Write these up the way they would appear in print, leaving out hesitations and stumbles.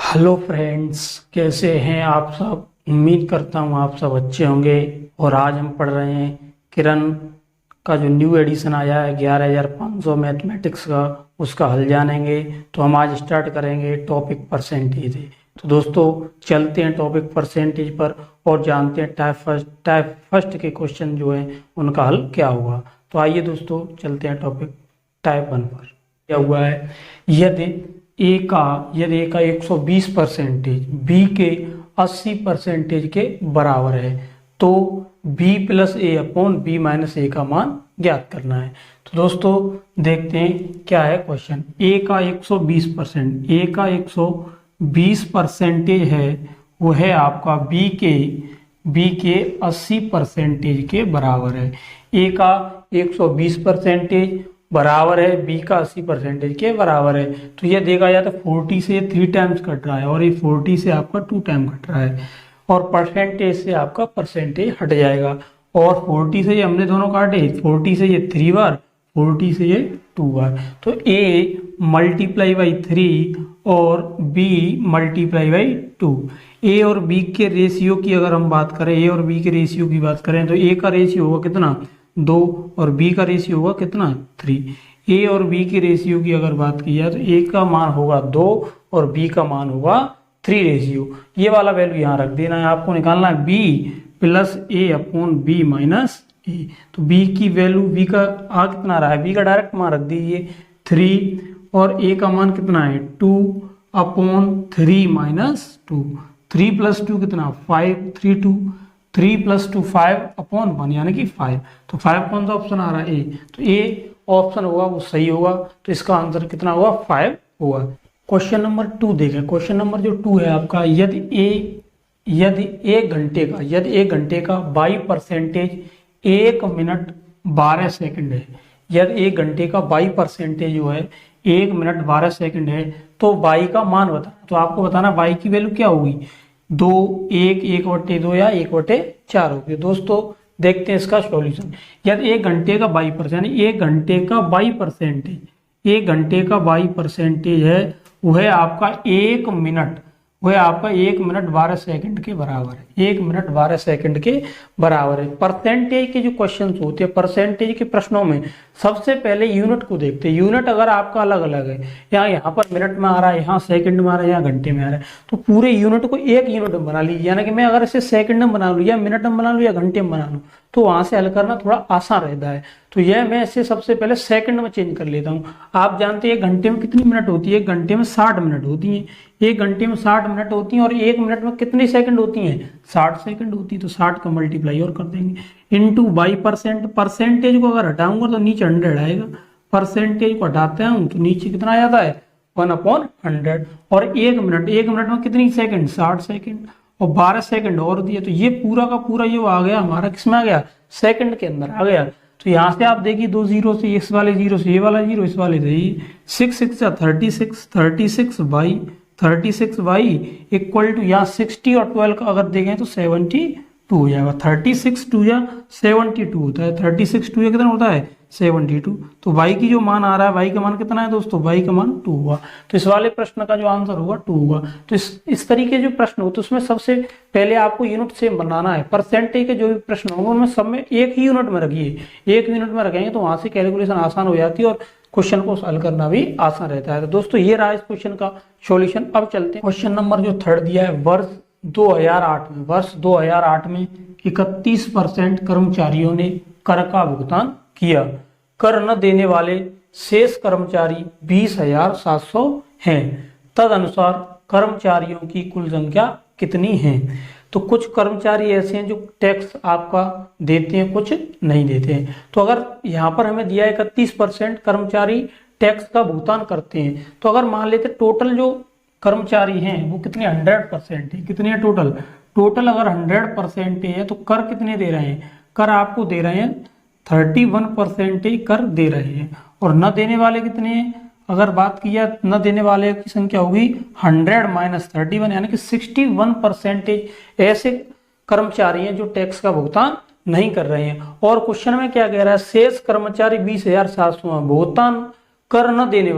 Hello friends, कैसे हैं आप सब। उम्मीद करता हूँ आप सब अच्छे होंगे। और आज हम पढ़ रहे हैं किरण का जो न्यू एडिशन आया है 11,500 मैथमेटिक्स का, उसका हल जानेंगे। तो हम आज स्टार्ट करेंगे टॉपिक परसेंटेज। तो दोस्तों चलते हैं टॉपिक परसेंटेज पर और जानते हैं टाइप फर्स्ट के क्वेश्चन जो है उनका हल क्या होगा। तो आइए दोस्तों चलते हैं टॉपिक टाइप 1 पर। क्या हुआ है, यदि ए का 120% बी के 80% के बराबर है तो बी प्लस ए अपॉन बी माइनस ए का मान ज्ञात करना है। तो दोस्तों देखते हैं क्या है क्वेश्चन। ए का 120%, ए का 120% है, वो है आपका बी के 80% के बराबर है। ए का 120% बराबर है बी का 80% के बराबर है। तो ये देखा जाए तो 40 से 3 टाइम्स कट रहा है और ये 40 से आपका 2 टाइम कट रहा है और परसेंटेज से आपका परसेंटेज हट जाएगा। और 40 से ये हमने दोनों काटे, 40 से ये 3 बार, 40 से ये 2 बार। तो a मल्टीप्लाई बाई 3 और b मल्टीप्लाई बाई 2। a और b के रेशियो की अगर हम बात करें, a और b के रेशियो की बात करें तो a का रेशियो होगा कितना 2 और b का रेशियो होगा कितना 3। a और b की रेशियो की अगर बात की जाए तो a का मान होगा 2 और b का मान होगा 3 रेशियो। ये वाला वैल्यू यहाँ रख देना है, आपको निकालना है b प्लस ए अपॉन बी माइनस ए। तो b की वैल्यू, b का आ कितना रहा है, b का डायरेक्ट मान रख दीजिए 3 और a का मान कितना है 2 अपॉन 3 माइनस 2। 3 प्लस 2 कितना 5, 3 प्लस 2 5 अपॉन 1 यानी कि 5। तो 5 कौन सा ऑप्शन आ रहा है ए, तो ए ऑप्शन होगा वो सही होगा। तो इसका आंसर कितना होगा 5 होगा। क्वेश्चन नंबर 2 देखें। क्वेश्चन नंबर जो 2 है आपका, यदि एक घंटे का 22% 1 मिनट 12 सेकंड है, यदि 1 घंटे का 22% जो है 1 मिनट 12 सेकंड है तो y का मान बताना। तो आपको बताना y की वैल्यू क्या होगी, 2, 1/2 या 1/4 होगी। दोस्तों देखते हैं इसका सॉल्यूशन। यदि 1 घंटे का 22% यानी 1 घंटे का 22%, 1 घंटे का 22% है, वह आपका 1 मिनट, वह आपका 1 मिनट 12 सेकंड के बराबर है। 1 मिनट 12 सेकंड के बराबर है। परसेंटेज के जो क्वेश्चन होते हैं, परसेंटेज के प्रश्नों में सबसे पहले यूनिट को देखते हैं। यूनिट अगर आपका अलग अलग है, यहाँ पर मिनट में आ रहा है, यहाँ सेकंड में आ रहा है, यहाँ घंटे में आ रहा है, तो पूरे यूनिट को एक यूनिट में बना लीजिए। यानी कि मैं अगर इसे सेकंड में बना लूँ या मिनट में बना लूँ या घंटे में बना लूँ तो वहां से हल करना थोड़ा आसान रहता है। तो यह मैं इसे सबसे पहले सेकंड में चेंज कर लेता हूँ। आप जानते हैं 1 घंटे में कितनी मिनट होती है, 1 घंटे में 60 मिनट होती है। 1 घंटे में 60 मिनट होती हैं और 1 मिनट में कितनी सेकंड होती हैं, 60 सेकंड होती है। तो 60 का मल्टीप्लाई और कर देंगे इनटू बाई %। परसेंटेज को अगर हटाऊंगा तो नीचे 100 आएगा, परसेंटेज को हटाते हैं तो नीचे कितना आ जाता है 1/100। और 1 मिनट में कितनी सेकंड, 60 सेकंड और 12 सेकंड और दिए। तो ये पूरा का पूरा ये आ गया हमारा किसमें आ गया, सेकंड के अंदर आ गया। तो यहाँ से आप देखिए 2 जीरो से, इस वाले जीरो से ये वाला जीरो, इस वाले से ये 6 6 36 बाई इक्वल टू, यहाँ 60 और 12 का अगर देखें तो 72 हो जाएगा। 36 2 या 72 होता है, 36 2 या कितना होता है 72। तो y की जो मान आ रहा है, y का मान कितना है दोस्तों, y का मान 2 हुआ। तो इस वाले प्रश्न का जो आंसर होगा 2 होगा। तो इस तरीके जो प्रश्न होते हैं उसमें सबसे पहले आपको यूनिट से बनाना है। परसेंटेज के जो भी प्रश्न होंगे उनमें सब में एक ही यूनिट में रखिए, एक यूनिट में रखेंगे तो वहां से कैलकुलेशन आसान हो जाती है और क्वेश्चन को हल करना भी आसान रहता है। तो दोस्तों ये रहा इस क्वेश्चन का सॉल्यूशन। अब चलते हैं क्वेश्चन नंबर जो 3 दिया है। वर्ष 2008 में 31% कर्मचारियों ने कर का भुगतान किया। कर न देने वाले शेष कर्मचारी 20,700 हैं। तदनुसार कर्मचारियों की कुल संख्या कितनी है। तो कुछ कर्मचारी ऐसे हैं जो टैक्स आपका देते हैं, कुछ नहीं देते हैं। तो अगर यहाँ पर हमें दिया 31% कर्मचारी टैक्स का भुगतान करते हैं, तो अगर मान लेते टोटल जो कर्मचारी हैं वो कितने 100% है, कितने हैं टोटल अगर 100% है तो कर कितने दे रहे हैं, कर आपको दे रहे हैं 31% कर दे रहे हैं। और न देने वाले कितने हैं, अगर बात की जाए न देने वाले की संख्या होगी 100 माइनस 31 यानी कि 61% ऐसे कर्मचारी हैं जो टैक्स का भुगतान नहीं कर रहे हैं। और क्वेश्चन में क्या कह रहा है, शेष कर्मचारी 20,700 भुगतान कर्ण देने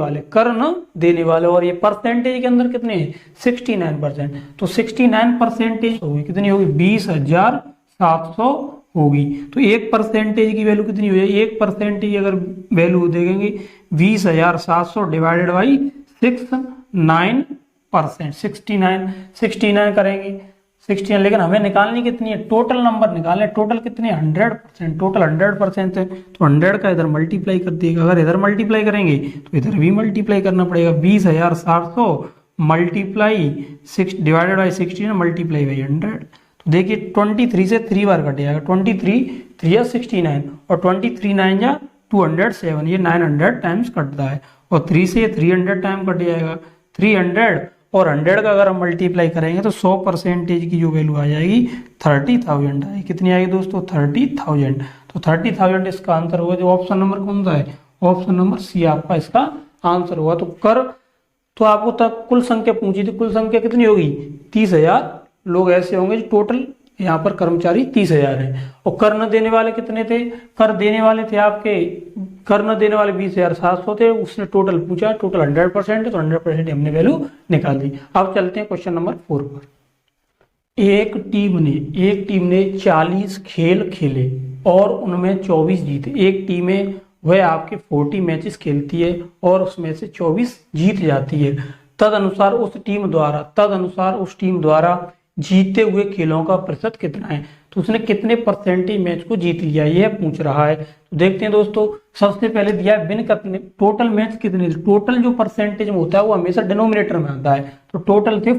वाले और ये परसेंटेज के अंदर कितने हैं 69%। तो 69% होगी कितनी होगी 20,700 होगी। तो 1% की वैल्यू कितनी हो जाएगी, 1% अगर वैल्यू देखेंगे 20,700 डिवाइडेड बाई 69%, 69 करेंगे 69, लेकिन हमें निकालनी कितनी है, टोटल नंबर निकालने, टोटल कितने 100%, टोटल 100% है तो 100 का इधर मल्टीप्लाई कर दिएगा, अगर इधर मल्टीप्लाई करेंगे तो इधर भी मल्टीप्लाई करना पड़ेगा, 20,700 multiply 6 divided by 16 multiply by 100। तो देखिए 23 से 3 बार कट जाएगा, 23 3 या 69 और 23 9 या 207, ये 900 टाइम्स कटता है और 3 से 300 टाइम कट जाएगा, 300 और 100 का अगर हम मल्टीप्लाई करेंगे तो 100% की जो वैल्यू आ जाएगी 30,000 आएगी। कितनी आएगी दोस्तों 30,000। तो 30,000 इसका आंसर होगा। जो ऑप्शन नंबर कौन सा है, ऑप्शन नंबर सी आपका इसका आंसर होगा। तो कर तो आपको तक कुल संख्या पूछी थी, कुल संख्या कितनी होगी 30,000 लोग ऐसे होंगे जो टोटल यहाँ पर कर्मचारी 30,000 हैं। और कर न देने वाले कितने थे, कर देने वाले थे आपके, कर न देने वाले 20,700 थे, उसने टोटल पूछा, टोटल 100% है तो 100% हमने वैल्यू निकाल दी। अब चलते हैं क्वेश्चन नंबर 4 पर। एक टीम ने 40 खेल खेले और उनमें 24 जीते। एक टीम है वह आपके 40 मैचेस खेलती है और उसमें से 24 जीत जाती है। तदनुसार उस टीम द्वारा जीते हुए खेलों का प्रतिशत कितना है। तो उसने कितने परसेंटेज मैच को जीत लिया यह पूछ रहा है। तो देखते हैं दोस्तों, सबसे पहले दिया है बिन कितने, टोटल मैच कितने, टोटल जो परसेंटेज में होता है वो हमेशा डिनोमिनेटर में आता है। तो टोटल थे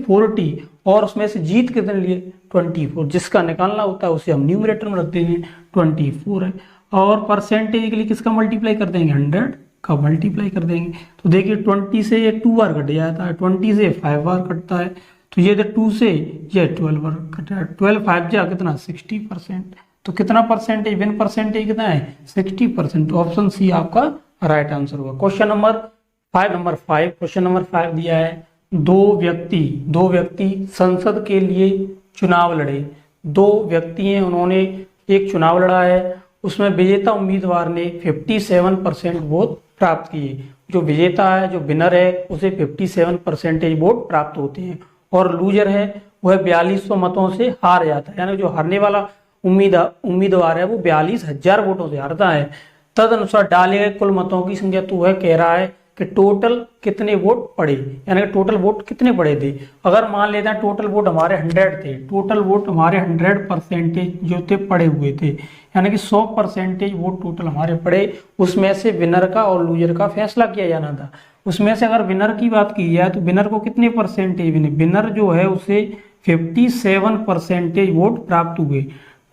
40 और उसमें से जीत कितने लिए 24, जिसका निकालना होता है उसे हम न्यूमरेटर में रख देंगे 24 है। और परसेंटेज के लिए किसका मल्टीप्लाई कर देंगे 100 का मल्टीप्लाई कर देंगे। तो देखिए 20 से ये 2 बार कट जाता है, 20 से 5 बार कटता है, तो ये 2 से ये 12 बार कटा है, 12 5 जा कितना 60%। तो कितना परसेंटेज बिन परसेंटेज कितना है 60%। तो ऑप्शन सी आपका राइट आंसर होगा। क्वेश्चन नंबर 5 दिया है, दो व्यक्ति संसद के लिए चुनाव लड़े। 2 व्यक्ति हैं, उन्होंने एक चुनाव लड़ा है, उसमें विजेता उम्मीदवार ने 57% वोट प्राप्त किए। जो विजेता है, जो विनर है, उसे 57% वोट प्राप्त होते हैं और लूजर है वह 4200 मतों से हार जाता है। यानी जो हारने वाला उम्मीदवार है वो 42,000 वोटों से हारता है। तद अनुसार डाले गए कुल मतों की संख्या, तो वह कह रहा है कि टोटल कितने वोट पड़े, यानी कि टोटल वोट कितने पड़े थे। अगर मान लेते हैं टोटल वोट हमारे 100 थे, टोटल वोट हमारे 100% जो थे पड़े हुए थे, यानी कि 100% वोट टोटल हमारे पड़े, उसमें से विनर का और लूजर का फैसला किया जाना था। उसमें से अगर विनर की बात की जाए तो विनर को कितने परसेंटेज, विनर जो है उसे 57% वोट प्राप्त हुए।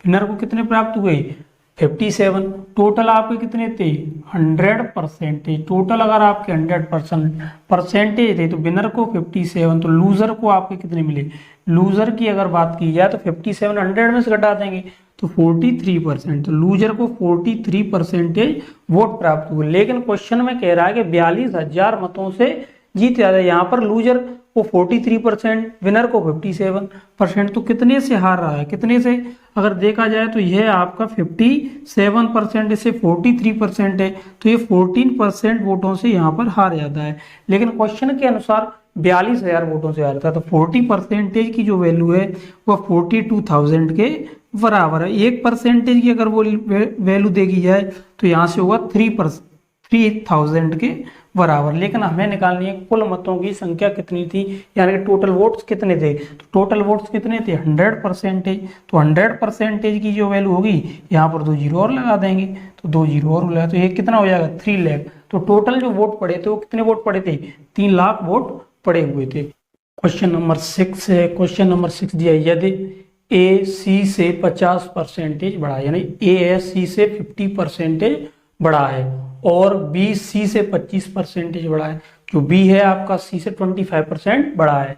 विनर को कितने प्राप्त हुए 57। टोटल आपके कितने थे 100%। टोटल अगर आपके 100% थे तो विनर को 57, तो लूजर को आपके कितने मिले, लूजर की अगर बात की जाए तो 57 100 में से घटा देंगे तो 43%। तो लूजर को 43% वोट प्राप्त हुए। लेकिन क्वेश्चन में कह रहा है कि 42,000 मतों से जीत जाता है। यहाँ पर लूजर को 43%, विनर को 57%। तो कितने से हार रहा है, कितने से अगर देखा जाए तो यह आपका 57% से 43% है, तो ये 14% वोटों से यहाँ पर हार जाता है। लेकिन क्वेश्चन के अनुसार 42,000 वोटों से हारता है, तो 40% की जो वैल्यू है वह 42,000 के बराबर है। 1% की अगर वो वैल्यू देखी जाए तो यहाँ से होगा 3,000 के बराबर। लेकिन हमें निकालनी है कुल मतों की संख्या कितनी थी, यानी कि टोटल वोट्स कितने थे। तो टोटल वोट्स कितने थे 100%। तो 100% की जो वैल्यू होगी यहाँ पर 2 जीरो और लगा देंगे, तो 2 जीरो और लगा तो ये कितना हो जाएगा 3 लाख। तो टोटल जो वोट पड़े थे वो कितने वोट पड़े थे 3 लाख वोट पड़े हुए थे। क्वेश्चन नंबर 6 है। क्वेश्चन नंबर 6 दिया, यदि ए सी से 50% बढ़ा, यानी ए है सी से 50% बढ़ा है और बी सी से 25% बढ़ा है, जो बी है आपका सी से 25% बढ़ा है,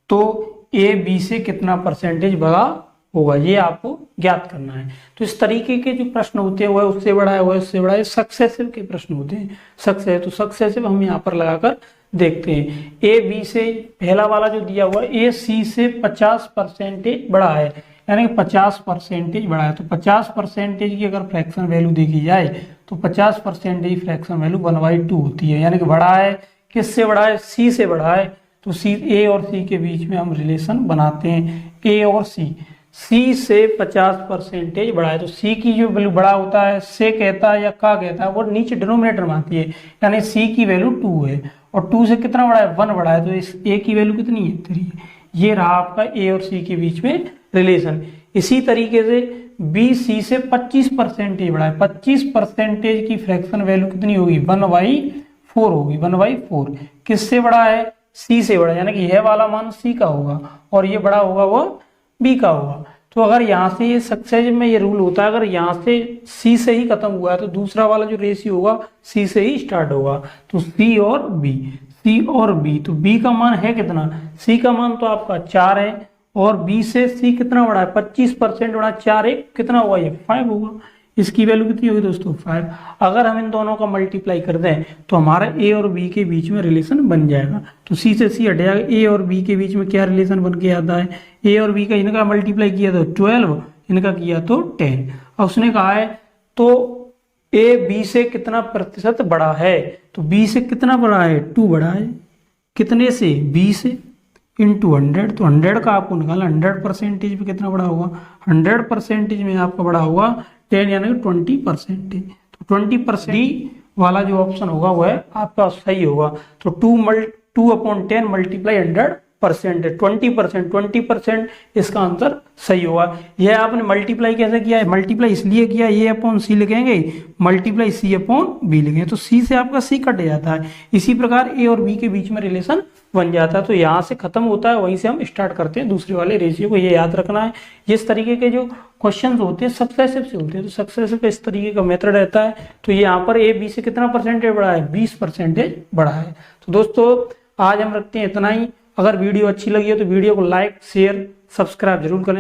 तो ए बी से कितना परसेंटेज बढ़ा होगा, ये आपको ज्ञात करना है। तो इस तरीके के जो प्रश्न होते हैं वह उससे बड़ा है, वह उससे बड़ा है, सक्सेसिव के प्रश्न होते हैं। सक्सेसिव हम यहाँ पर लगाकर देखते हैं। ए बी से पहला वाला जो दिया हुआ है ए सी से 50% बढ़ा है, यानी 50% बढ़ा है। तो 50% की अगर फ्रैक्शन वैल्यू देखी जाए तो 50% फ्रैक्शन वैल्यू 1/2 होती है, यानी कि बड़ा है, किससे बड़ा है, सी से बड़ा है। तो सी, ए और सी के बीच में हम रिलेशन बनाते हैं, ए और सी से 50% बड़ा है। तो सी की जो वैल्यू बड़ा होता है, से कहता है या का कहता है, वो नीचे डिनोमिनेटर में आती है, यानी सी की वैल्यू 2 है और 2 से कितना बड़ा है, 1 बड़ा है, तो इस ए की वैल्यू कितनी है, 3 है। ये रहा आपका ए और सी के बीच में रिलेशन। इसी तरीके से बी सी से 25% बड़ा है, 25% की फ्रैक्शन वैल्यू कितनी होगी, 1/4 होगी, 1/4 किससे बड़ा है, सी से बड़ा, यानी कि यह वाला मान सी का होगा और ये बड़ा होगा वो बी का होगा। तो अगर यहाँ से ये सक्सेस में ये रूल होता है, अगर यहाँ से सी से ही खत्म हुआ है तो दूसरा वाला जो रेशियो होगा सी से ही स्टार्ट होगा। तो सी और बी, तो बी का मान है कितना, सी का मान तो आपका 4 है और बी से सी कितना बड़ा है, 25% बड़ा, 4 1 कितना होगा, ये 5 होगा। इसकी वैल्यू कितनी होगी दोस्तों, 5। अगर हम इन दोनों का मल्टीप्लाई कर दें तो हमारा ए और बी के बीच में रिलेशन बन जाएगा। तो सी से सी हट जाएगा, ए और बी के बीच में क्या रिलेशन बन के आता है, ए और बी का इनका मल्टीप्लाई किया तो 12, इनका किया तो 10। अब उसने कहा है तो ए बी से कितना प्रतिशत बड़ा है, तो बी से कितना बड़ा है, 2 बड़ा है, कितने से, बी से, इंटू 100। तो 100 का आपको निकालना, 100% में कितना बड़ा होगा, 100% में आपका बड़ा होगा 10, यानी कि 20%। तो 20% वाला जो ऑप्शन होगा वह आपका सही होगा। तो 2/10 मल्टीप्लाई 100% है, 20% इसका आंसर सही होगा। यह आपने मल्टीप्लाई कैसे किया है, मल्टीप्लाई इसलिए किया, ए अपॉन सी लिखेंगे, मल्टीप्लाई सी अपॉन बी लिखेंगे, तो सी से आपका सी कट जाता है। इसी प्रकार ए और बी के बीच में रिलेशन बन जाता है। तो यहाँ से खत्म होता है, वहीं से हम स्टार्ट करते हैं दूसरे वाले रेशियो को, ये याद रखना है। इस तरीके के जो क्वेश्चंस होते हैं सक्सेसिव से होते हैं, तो सक्सेसिव का इस तरीके का मेथड रहता है। तो ये यहाँ पर ए बी से कितना परसेंटेज बड़ा है, 20% बड़ा है। तो दोस्तों आज हम रखते हैं इतना ही। अगर वीडियो अच्छी लगी हो तो वीडियो को लाइक शेयर सब्सक्राइब जरूर करें।